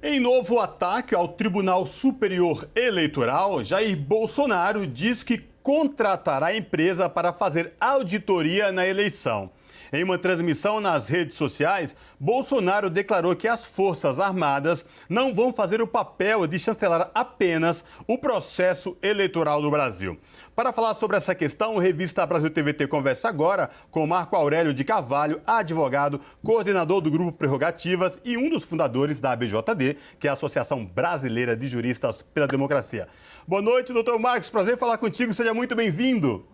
Em novo ataque ao Tribunal Superior Eleitoral, Jair Bolsonaro diz que contratará a empresa para fazer auditoria na eleição. Em uma transmissão nas redes sociais, Bolsonaro declarou que as Forças Armadas não vão fazer o papel de chancelar apenas o processo eleitoral do Brasil. Para falar sobre essa questão, o Revista Brasil TVT conversa agora com Marco Aurélio de Carvalho, advogado, coordenador do Grupo Prerrogativas e um dos fundadores da ABJD, que é a Associação Brasileira de Juristas pela Democracia. Boa noite, doutor Marcos. Prazer em falar contigo. Seja muito bem-vindo.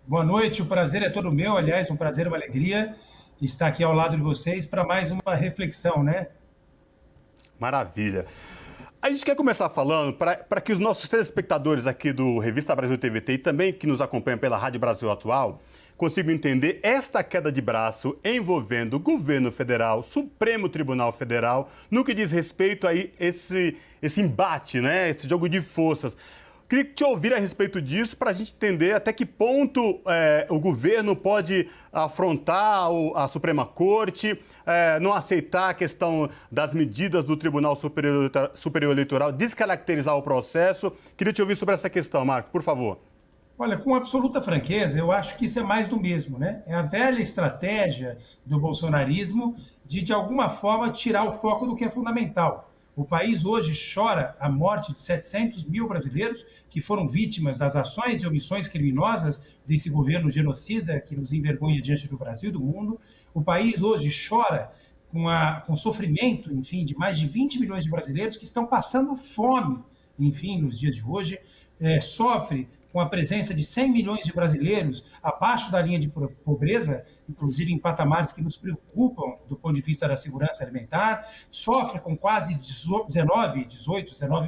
Boa noite, o prazer é todo meu. Aliás, um prazer, uma alegria estar aqui ao lado de vocês para mais uma reflexão, né? Maravilha. A gente quer começar falando para que os nossos telespectadores aqui do Revista Brasil TVT e também que nos acompanham pela Rádio Brasil Atual consigam entender esta queda de braço envolvendo o governo federal, Supremo Tribunal Federal, no que diz respeito a esse embate, né? Esse jogo de forças. Queria te ouvir a respeito disso para a gente entender até que ponto o governo pode afrontar a Suprema Corte, não aceitar a questão das medidas do Tribunal Superior Eleitoral, descaracterizar o processo. Queria te ouvir sobre essa questão, Marco, por favor. Olha, com absoluta franqueza, eu acho que isso é mais do mesmo, né? É a velha estratégia do bolsonarismo de alguma forma, tirar o foco do que é fundamental. O país hoje chora a morte de 700 mil brasileiros que foram vítimas das ações e omissões criminosas desse governo genocida que nos envergonha diante do Brasil e do mundo. O país hoje chora com sofrimento, enfim, de mais de 20 milhões de brasileiros que estão passando fome, enfim, nos dias de hoje. Sofre com a presença de 100 milhões de brasileiros abaixo da linha de pobreza, inclusive em patamares que nos preocupam do ponto de vista da segurança alimentar, sofre com quase 19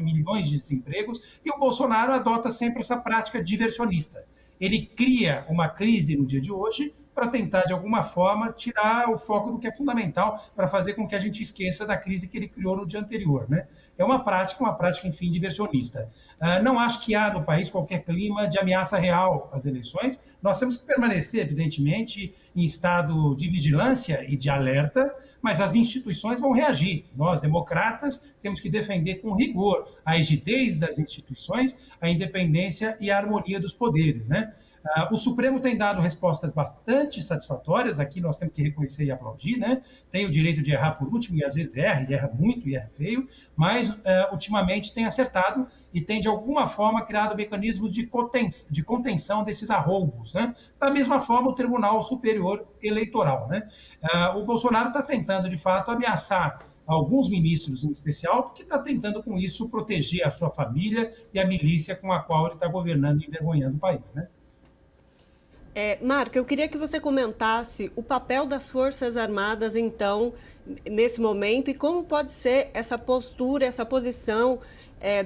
milhões de desempregos, e o Bolsonaro adota sempre essa prática diversionista. Ele cria uma crise no dia de hoje para tentar, de alguma forma, tirar o foco do que é fundamental para fazer com que a gente esqueça da crise que ele criou no dia anterior, né? É uma prática, enfim, diversionista. Não acho que há no país qualquer clima de ameaça real às eleições. Nós temos que permanecer, evidentemente, em estado de vigilância e de alerta, mas as instituições vão reagir. Nós, democratas, temos que defender com rigor a rigidez das instituições, a independência e a harmonia dos poderes, né? O Supremo tem dado respostas bastante satisfatórias, aqui nós temos que reconhecer e aplaudir, né? Tem o direito de errar por último, e às vezes erra, e erra muito, e erra feio, mas ultimamente tem acertado e tem, de alguma forma, criado mecanismos de contenção desses arroubos, né? Da mesma forma, o Tribunal Superior Eleitoral, né? O Bolsonaro está tentando, de fato, ameaçar alguns ministros em especial, porque está tentando, com isso, proteger a sua família e a milícia com a qual ele está governando e envergonhando o país, né? Marco, eu queria que você comentasse o papel das Forças Armadas, então, nesse momento, e como pode ser essa postura, essa posição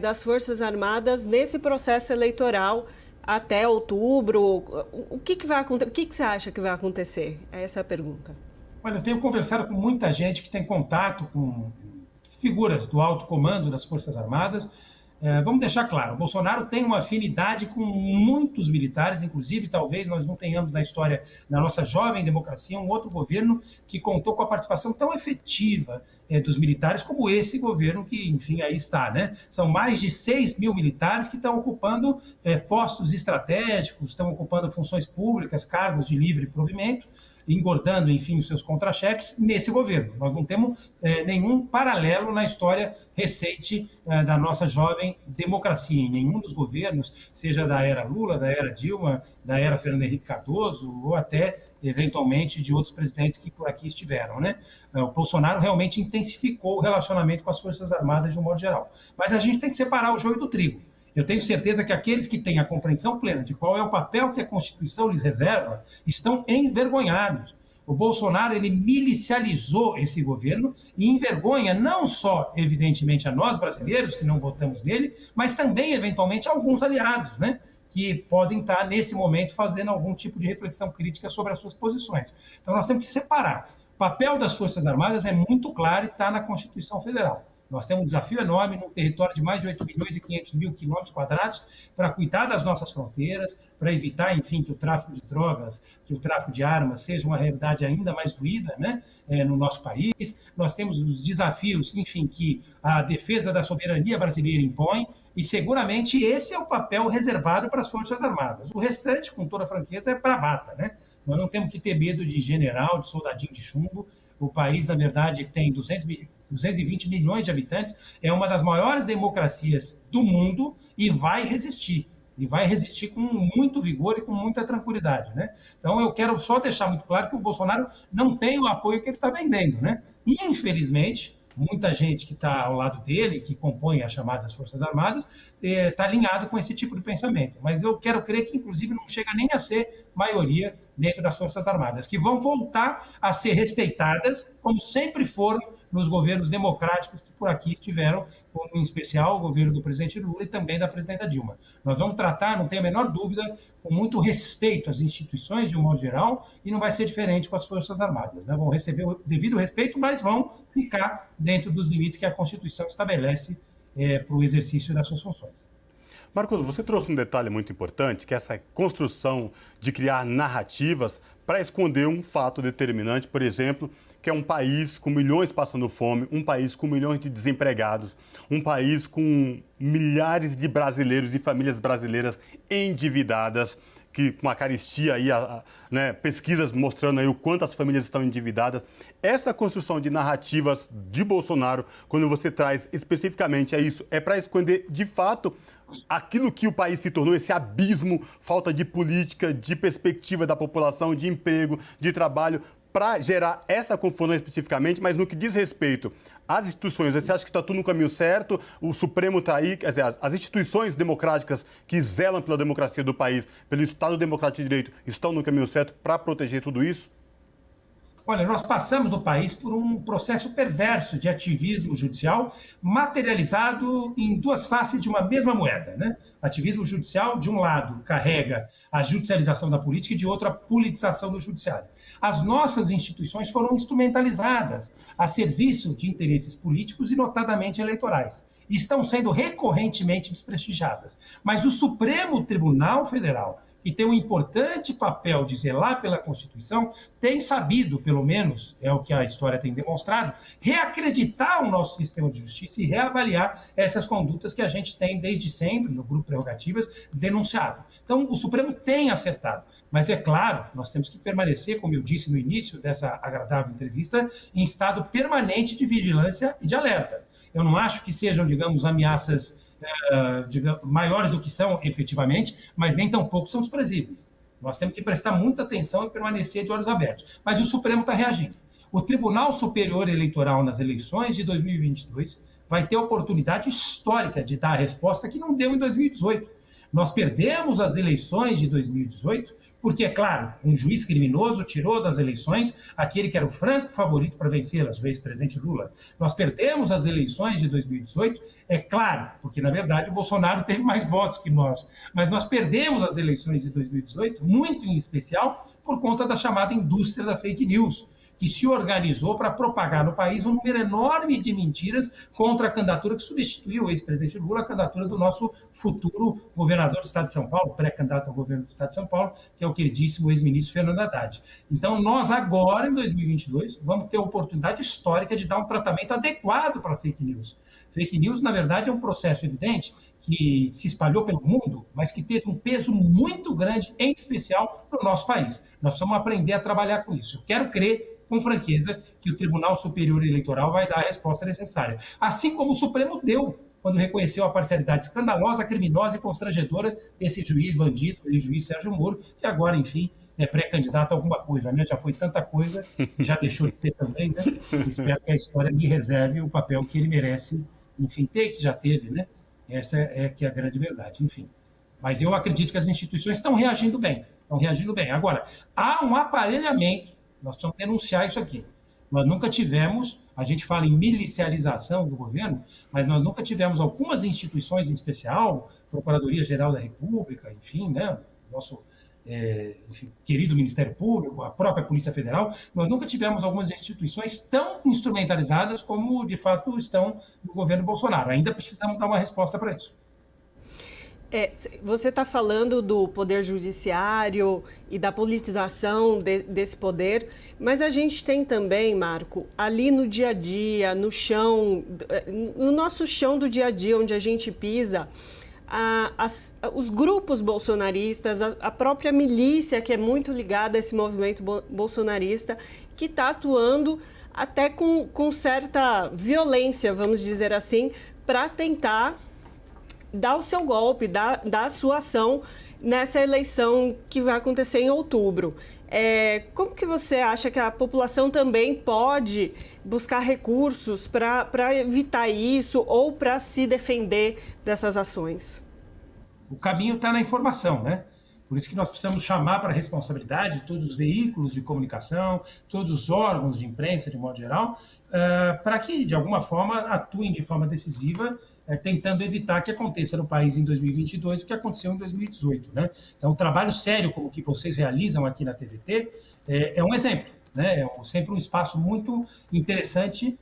das Forças Armadas nesse processo eleitoral até outubro. O que vai acontecer? O que você acha que vai acontecer? Essa é a pergunta. Olha, eu tenho conversado com muita gente que tem contato com figuras do alto comando das Forças Armadas. Vamos deixar claro, o Bolsonaro tem uma afinidade com muitos militares, inclusive talvez nós não tenhamos na história, na nossa jovem democracia, um outro governo que contou com a participação tão efetiva dos militares como esse governo que, enfim, aí está, né? São mais de 6 mil militares que estão ocupando postos estratégicos, estão ocupando funções públicas, cargos de livre provimento, engordando, enfim, os seus contra-cheques nesse governo. Nós não temos nenhum paralelo na história recente da nossa jovem democracia, em nenhum dos governos, seja da era Lula, da era Dilma, da era Fernando Henrique Cardoso, ou até, eventualmente, de outros presidentes que por aqui estiveram, né? O Bolsonaro realmente intensificou o relacionamento com as Forças Armadas de um modo geral. Mas a gente tem que separar o joio do trigo. Eu tenho certeza que aqueles que têm a compreensão plena de qual é o papel que a Constituição lhes reserva estão envergonhados. O Bolsonaro, ele milicializou esse governo e envergonha não só, evidentemente, a nós brasileiros que não votamos nele, mas também, eventualmente, a alguns aliados, né? Que podem estar, nesse momento, fazendo algum tipo de reflexão crítica sobre as suas posições. Então, nós temos que separar. O papel das Forças Armadas é muito claro e está na Constituição Federal. Nós temos um desafio enorme num território de mais de 8 milhões e 500 mil quilômetros quadrados para cuidar das nossas fronteiras, para evitar, enfim, que o tráfico de drogas, que o tráfico de armas seja uma realidade ainda mais doída, né, no nosso país. Nós temos os desafios, enfim, que a defesa da soberania brasileira impõe, e seguramente esse é o papel reservado para as Forças Armadas. O restante, com toda a franqueza, é bravata, né? Nós não temos que ter medo de general, de soldadinho de chumbo. O país, na verdade, tem 220 milhões de habitantes, é uma das maiores democracias do mundo e vai resistir. E vai resistir com muito vigor e com muita tranquilidade, né? Então, eu quero só deixar muito claro que o Bolsonaro não tem o apoio que ele está vendendo, né? E, infelizmente, muita gente que está ao lado dele, que compõe as chamadas Forças Armadas, está alinhado com esse tipo de pensamento. Mas eu quero crer que, inclusive, não chega nem a ser maioria dentro das Forças Armadas, que vão voltar a ser respeitadas, como sempre foram nos governos democráticos que por aqui estiveram, como em especial o governo do presidente Lula e também da presidenta Dilma. Nós vamos tratar, não tenho a menor dúvida, com muito respeito às instituições de um modo geral, e não vai ser diferente com as Forças Armadas, né? Vão receber o devido respeito, mas vão ficar dentro dos limites que a Constituição estabelece para o exercício das suas funções. Marcos, você trouxe um detalhe muito importante, que é essa construção de criar narrativas para esconder um fato determinante, por exemplo, que é um país com milhões passando fome, um país com milhões de desempregados, um país com milhares de brasileiros e famílias brasileiras endividadas, que com a carestia aí, né, pesquisas mostrando aí o quanto as famílias estão endividadas. Essa construção de narrativas de Bolsonaro, quando você traz especificamente isso, é para esconder de fato aquilo que o país se tornou, esse abismo, falta de política, de perspectiva da população, de emprego, de trabalho, para gerar essa confusão especificamente, mas no que diz respeito às instituições, você acha que está tudo no caminho certo? O Supremo está aí, quer dizer, as instituições democráticas que zelam pela democracia do país, pelo Estado Democrático de Direito, estão no caminho certo para proteger tudo isso? Olha, nós passamos no país por um processo perverso de ativismo judicial materializado em duas faces de uma mesma moeda, né? Ativismo judicial, de um lado, carrega a judicialização da política e de outro, a politização do judiciário. As nossas instituições foram instrumentalizadas a serviço de interesses políticos e notadamente eleitorais. E estão sendo recorrentemente desprestigiadas. Mas o Supremo Tribunal Federal, que tem um importante papel de zelar pela Constituição, tem sabido, pelo menos, é o que a história tem demonstrado, reacreditar o nosso sistema de justiça e reavaliar essas condutas que a gente tem desde sempre, no Grupo Prerrogativas, denunciado. Então, o Supremo tem acertado. Mas, é claro, nós temos que permanecer, como eu disse no início dessa agradável entrevista, em estado permanente de vigilância e de alerta. Eu não acho que sejam, digamos, ameaças maiores do que são efetivamente, mas nem tampouco são desprezíveis. Nós temos que prestar muita atenção e permanecer de olhos abertos. Mas o Supremo está reagindo. O Tribunal Superior Eleitoral nas eleições de 2022 vai ter a oportunidade histórica de dar a resposta que não deu em 2018. Nós perdemos as eleições de 2018 porque, é claro, um juiz criminoso tirou das eleições aquele que era o franco favorito para vencê-las, o ex-presidente Lula. Nós perdemos as eleições de 2018, é claro, porque, na verdade, o Bolsonaro teve mais votos que nós. Mas nós perdemos as eleições de 2018, muito em especial, por conta da chamada indústria da fake news, que se organizou para propagar no país um número enorme de mentiras contra a candidatura que substituiu o ex-presidente Lula, a candidatura do nosso futuro governador do Estado de São Paulo, pré-candidato ao governo do Estado de São Paulo, que é o queridíssimo ex-ministro Fernando Haddad. Então, nós agora, em 2022, vamos ter a oportunidade histórica de dar um tratamento adequado para a fake news. Fake news, na verdade, é um processo evidente que se espalhou pelo mundo, mas que teve um peso muito grande, em especial no nosso país. Nós precisamos aprender a trabalhar com isso. Eu quero crer, com franqueza, que o Tribunal Superior Eleitoral vai dar a resposta necessária. Assim como o Supremo deu, quando reconheceu a parcialidade escandalosa, criminosa e constrangedora desse juiz bandido, o juiz Sérgio Moro, que agora, enfim, é pré-candidato a alguma coisa, né? Já foi tanta coisa, já deixou de ser também, né? Espero que a história lhe reserve o papel que ele merece, enfim, ter, que já teve, né? Essa é que é a grande verdade, enfim. Mas eu acredito que as instituições estão reagindo bem, Agora, há um aparelhamento. Nós precisamos denunciar isso aqui. Nós nunca tivemos, a gente fala em milicialização do governo, mas nós nunca tivemos algumas instituições em especial, Procuradoria-Geral da República, enfim, né, nosso enfim, querido Ministério Público, a própria Polícia Federal, nós nunca tivemos algumas instituições tão instrumentalizadas como, de fato, estão no governo Bolsonaro. Ainda precisamos dar uma resposta para isso. Você está falando do poder judiciário e da politização desse poder, mas a gente tem também, Marco, ali no dia a dia, no chão, no nosso chão do dia a dia, onde a gente pisa, os grupos bolsonaristas, a própria milícia, que é muito ligada a esse movimento bolsonarista, que está atuando até com certa violência, vamos dizer assim, para tentar dar o seu golpe, dar a sua ação nessa eleição que vai acontecer em outubro. Como que você acha que a população também pode buscar recursos para evitar isso ou para se defender dessas ações? O caminho está na informação, né? Por isso que nós precisamos chamar para a responsabilidade todos os veículos de comunicação, todos os órgãos de imprensa, de modo geral, para que, de alguma forma, atuem de forma decisiva, tentando evitar que aconteça no país em 2022 o que aconteceu em 2018. Né? Então, um trabalho sério como o que vocês realizam aqui na TVT é um exemplo, né? É sempre um espaço muito interessante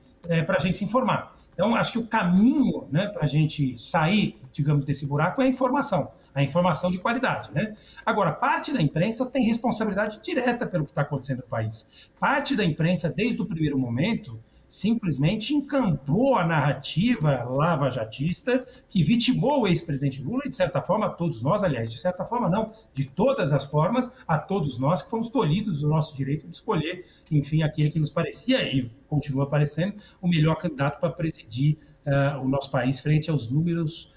para a gente se informar. Então, acho que o caminho, né, para a gente sair, digamos, desse buraco é a informação de qualidade. Né? Agora, parte da imprensa tem responsabilidade direta pelo que está acontecendo no país. Parte da imprensa, desde o primeiro momento, simplesmente encampou a narrativa lavajatista que vitimou o ex-presidente Lula e, de certa forma, a todos nós, aliás, de certa forma não, de todas as formas, a todos nós que fomos tolhidos do nosso direito de escolher, enfim, aquele que nos parecia e continua parecendo o melhor candidato para presidir o nosso país frente aos números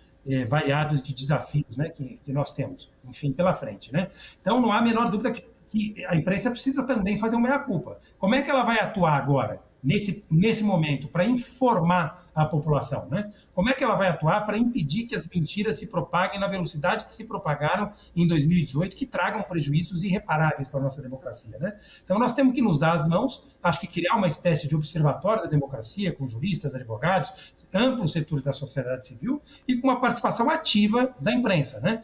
variados de desafios, né, que nós temos, enfim, pela frente. Né? Então, não há a menor dúvida que a imprensa precisa também fazer uma meia-culpa. Como é que ela vai atuar agora? Nesse momento, para informar a população, né? Como é que ela vai atuar para impedir que as mentiras se propaguem na velocidade que se propagaram em 2018, que tragam prejuízos irreparáveis para a nossa democracia, né? Então, nós temos que nos dar as mãos, acho que criar uma espécie de observatório da democracia, com juristas, advogados, amplos setores da sociedade civil e com uma participação ativa da imprensa, né?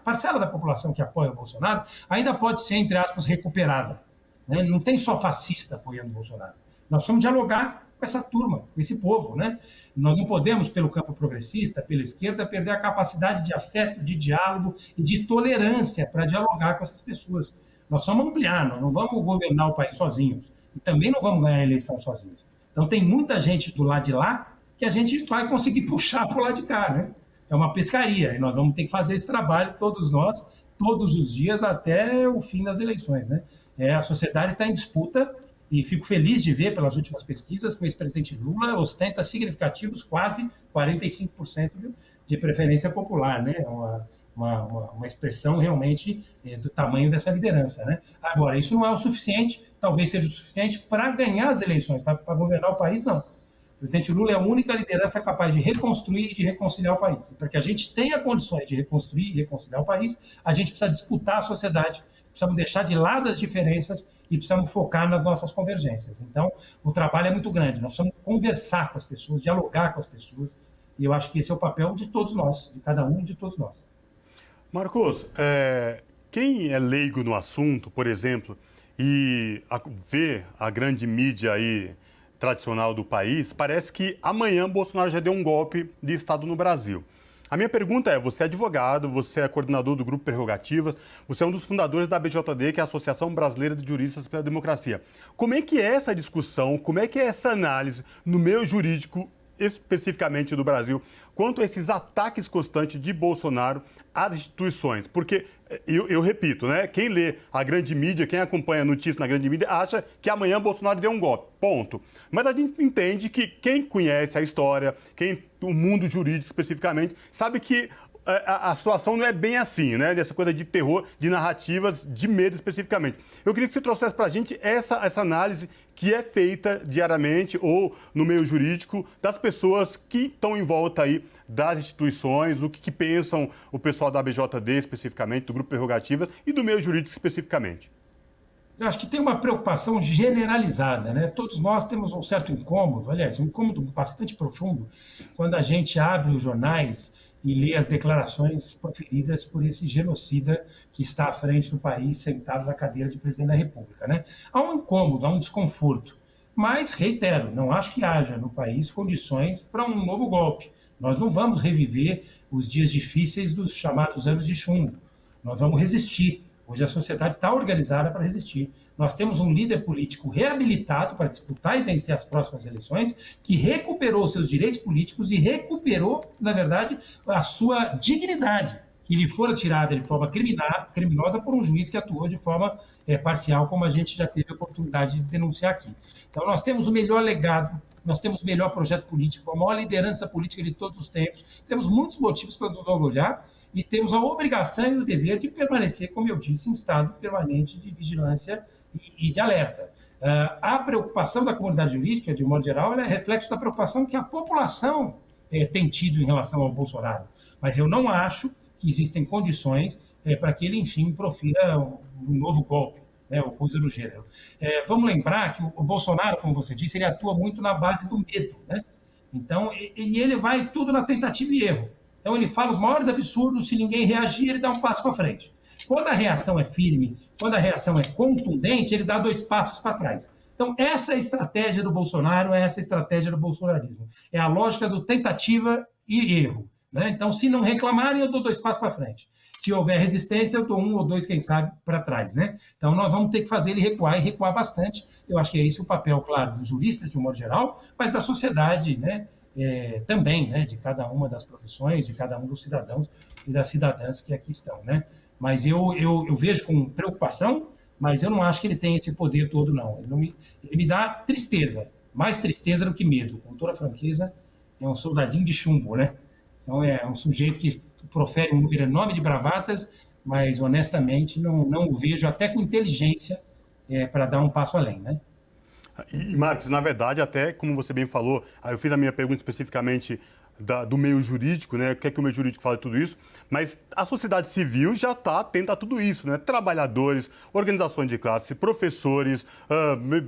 Parcela da população que apoia o Bolsonaro ainda pode ser, entre aspas, recuperada. Né? Não tem só fascista apoiando o Bolsonaro. Nós precisamos dialogar com essa turma, com esse povo. Né? Nós não podemos, pelo campo progressista, pela esquerda, perder a capacidade de afeto, de diálogo e de tolerância para dialogar com essas pessoas. Nós vamos ampliar, nós não vamos governar o país sozinhos. E também não vamos ganhar a eleição sozinhos. Então tem muita gente do lado de lá que a gente vai conseguir puxar para o lado de cá. Né? É uma pescaria e nós vamos ter que fazer esse trabalho, todos nós, todos os dias, até o fim das eleições. Né? A sociedade está em disputa e fico feliz de ver pelas últimas pesquisas que o ex-presidente Lula ostenta significativos quase 45% de preferência popular, né? Uma expressão realmente do tamanho dessa liderança. Né? Agora, isso não é o suficiente, talvez seja o suficiente para ganhar as eleições, para governar o país, não. O presidente Lula é a única liderança capaz de reconstruir e de reconciliar o país. E para que a gente tenha condições de reconstruir e reconciliar o país, a gente precisa disputar a sociedade, precisamos deixar de lado as diferenças e precisamos focar nas nossas convergências. Então, o trabalho é muito grande. Nós precisamos conversar com as pessoas, dialogar com as pessoas. E eu acho que esse é o papel de todos nós, de cada um e de todos nós. Marcos, quem é leigo no assunto, por exemplo, e vê a grande mídia aí tradicional do país, parece que amanhã Bolsonaro já deu um golpe de Estado no Brasil. A minha pergunta é, você é advogado, você é coordenador do Grupo Prerrogativas, você é um dos fundadores da ABJD, que é a Associação Brasileira de Juristas pela Democracia. Como é que é essa discussão, como é que é essa análise no meio jurídico, especificamente do Brasil, quanto a esses ataques constantes de Bolsonaro às instituições? Porque, eu repito, né? Quem lê a grande mídia, quem acompanha a notícia na grande mídia, acha que amanhã Bolsonaro deu um golpe, ponto. Mas a gente entende que quem conhece a história, o mundo jurídico especificamente, sabe que a situação não é bem assim, né? Dessa coisa de terror, de narrativas, de medo especificamente. Eu queria que você trouxesse para a gente essa análise que é feita diariamente ou no meio jurídico das pessoas que estão em volta aí das instituições, o que pensam o pessoal da ABJD especificamente, do Grupo Prerrogativas e do meio jurídico especificamente. Eu acho que tem uma preocupação generalizada, né? Todos nós temos um certo incômodo, aliás, um incômodo bastante profundo, quando a gente abre os jornais e ler as declarações proferidas por esse genocida que está à frente do país, sentado na cadeira de presidente da República, né? Há um incômodo, há um desconforto, mas, reitero, não acho que haja no país condições para um novo golpe. Nós não vamos reviver os dias difíceis dos chamados anos de chumbo. Nós vamos resistir. Hoje a sociedade está organizada para resistir. Nós temos um líder político reabilitado para disputar e vencer as próximas eleições, que recuperou seus direitos políticos e recuperou, na verdade, a sua dignidade, que lhe fora tirada de forma criminosa por um juiz que atuou de forma parcial, como a gente já teve a oportunidade de denunciar aqui. Então, nós temos o melhor legado, nós temos o melhor projeto político, a maior liderança política de todos os tempos, temos muitos motivos para nos orgulhar e temos a obrigação e o dever de permanecer, como eu disse, em estado permanente de vigilância e de alerta. A preocupação da comunidade jurídica, de um modo geral, ela é reflexo da preocupação que a população tem tido em relação ao Bolsonaro. Mas eu não acho que existem condições para que ele, enfim, profira um novo golpe, né, ou coisa do gênero. Vamos lembrar que o Bolsonaro, como você disse, ele atua muito na base do medo, né? Então, ele vai tudo na tentativa e erro. Então, ele fala os maiores absurdos, se ninguém reagir, ele dá um passo para frente. Quando a reação é firme, quando a reação é contundente, ele dá 2 passos para trás. Então, essa é a estratégia do Bolsonaro, essa é a estratégia do bolsonarismo. É a lógica do tentativa e erro, né? Então, se não reclamarem, eu dou 2 passos para frente. Se houver resistência, eu dou 1 ou 2, quem sabe, para trás, né? Então, nós vamos ter que fazer ele recuar, e recuar bastante. Eu acho que é esse o papel, claro, dos juristas, de um modo geral, mas da sociedade, né? Também, né, de cada uma das profissões, de cada um dos cidadãos e das cidadãs que aqui estão, né? Mas eu vejo com preocupação, mas eu não acho que ele tem esse poder todo, não. Ele me dá tristeza, mais tristeza do que medo. Com toda a franqueza, é um soldadinho de chumbo, né? Então, é um sujeito que profere um número enorme de bravatas, mas, honestamente, não o vejo até com inteligência para dar um passo além, né? E, Marcos, na verdade, até como você bem falou, eu fiz a minha pergunta especificamente do meio jurídico, né? O que é que o meio jurídico fala de tudo isso? Mas a sociedade civil já está atenta a tudo isso, né? Trabalhadores, organizações de classe, professores,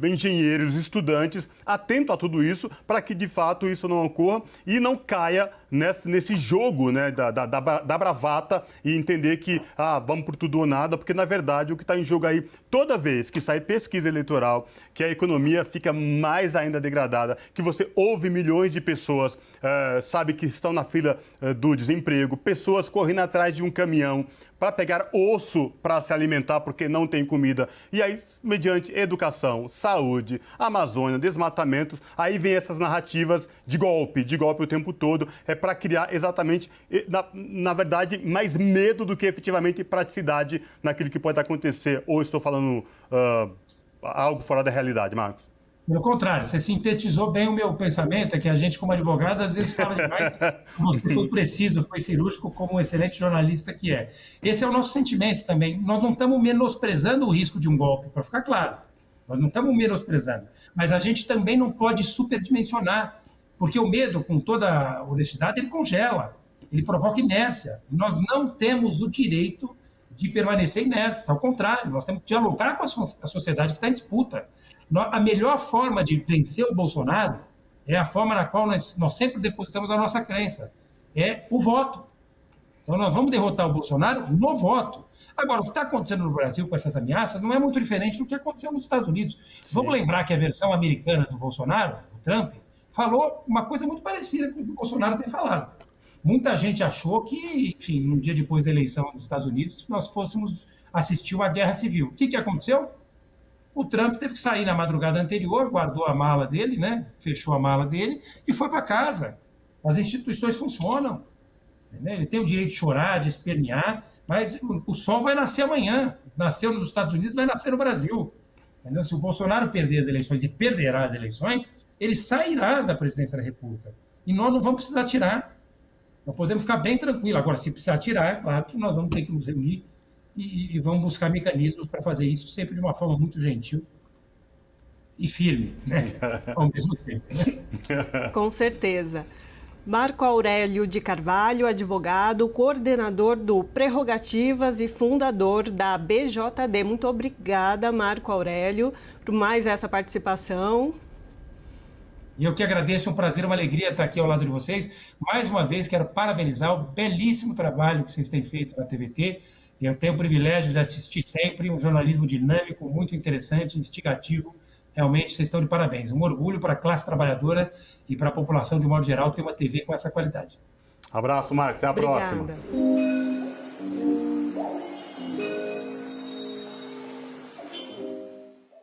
engenheiros, estudantes, atento a tudo isso para que, de fato, isso não ocorra e não caia nesse jogo, né, da bravata e entender que vamos por tudo ou nada, porque, na verdade, o que está em jogo aí, toda vez que sai pesquisa eleitoral, que a economia fica mais ainda degradada, que você ouve milhões de pessoas, sabe, que estão na fila do desemprego, pessoas correndo atrás de um caminhão para pegar osso para se alimentar porque não tem comida. E aí, mediante educação, saúde, Amazônia, desmatamentos, aí vem essas narrativas de golpe o tempo todo, para criar exatamente, na verdade, mais medo do que efetivamente praticidade naquilo que pode acontecer. Ou estou falando algo fora da realidade, Marcos? Pelo contrário, você sintetizou bem o meu pensamento, é que a gente, como advogado, às vezes fala demais. Você foi preciso, foi cirúrgico, como um excelente jornalista que é. Esse é o nosso sentimento também. Nós não estamos menosprezando o risco de um golpe, para ficar claro. Nós não estamos menosprezando. Mas a gente também não pode superdimensionar, porque o medo, com toda a honestidade, ele congela, ele provoca inércia. Nós não temos o direito de permanecer inertes, ao contrário, nós temos que dialogar com a sociedade que está em disputa. A melhor forma de vencer o Bolsonaro é a forma na qual nós sempre depositamos a nossa crença, é o voto. Então, nós vamos derrotar o Bolsonaro no voto. Agora, o que está acontecendo no Brasil com essas ameaças não é muito diferente do que aconteceu nos Estados Unidos. Sim. Vamos lembrar que a versão americana do Bolsonaro, o Trump, falou uma coisa muito parecida com o que o Bolsonaro tem falado. Muita gente achou que, enfim, um dia depois da eleição dos Estados Unidos, nós fôssemos assistir uma guerra civil. O que aconteceu? O Trump teve que sair na madrugada anterior, guardou a mala dele, né? Fechou a mala dele e foi para casa. As instituições funcionam. Entendeu? Ele tem o direito de chorar, de espernear, mas o sol vai nascer amanhã. Nasceu nos Estados Unidos, vai nascer no Brasil. Entendeu? Se o Bolsonaro perder as eleições e perderá as eleições, ele sairá da presidência da República. E nós não vamos precisar tirar. Nós podemos ficar bem tranquilos. Agora, se precisar tirar, é claro que nós vamos ter que nos reunir e vamos buscar mecanismos para fazer isso sempre de uma forma muito gentil e firme, né? Ao mesmo tempo, né? Com certeza. Marco Aurélio de Carvalho, advogado, coordenador do Prerrogativas e fundador da BJD. Muito obrigada, Marco Aurélio, por mais essa participação. E eu que agradeço, é um prazer, uma alegria estar aqui ao lado de vocês. Mais uma vez, quero parabenizar o belíssimo trabalho que vocês têm feito na TVT. Eu tenho o privilégio de assistir sempre um jornalismo dinâmico, muito interessante, instigativo. Realmente, vocês estão de parabéns. Um orgulho para a classe trabalhadora e para a população, de modo geral, ter uma TV com essa qualidade. Abraço, Marcos. Até a próxima. Obrigada.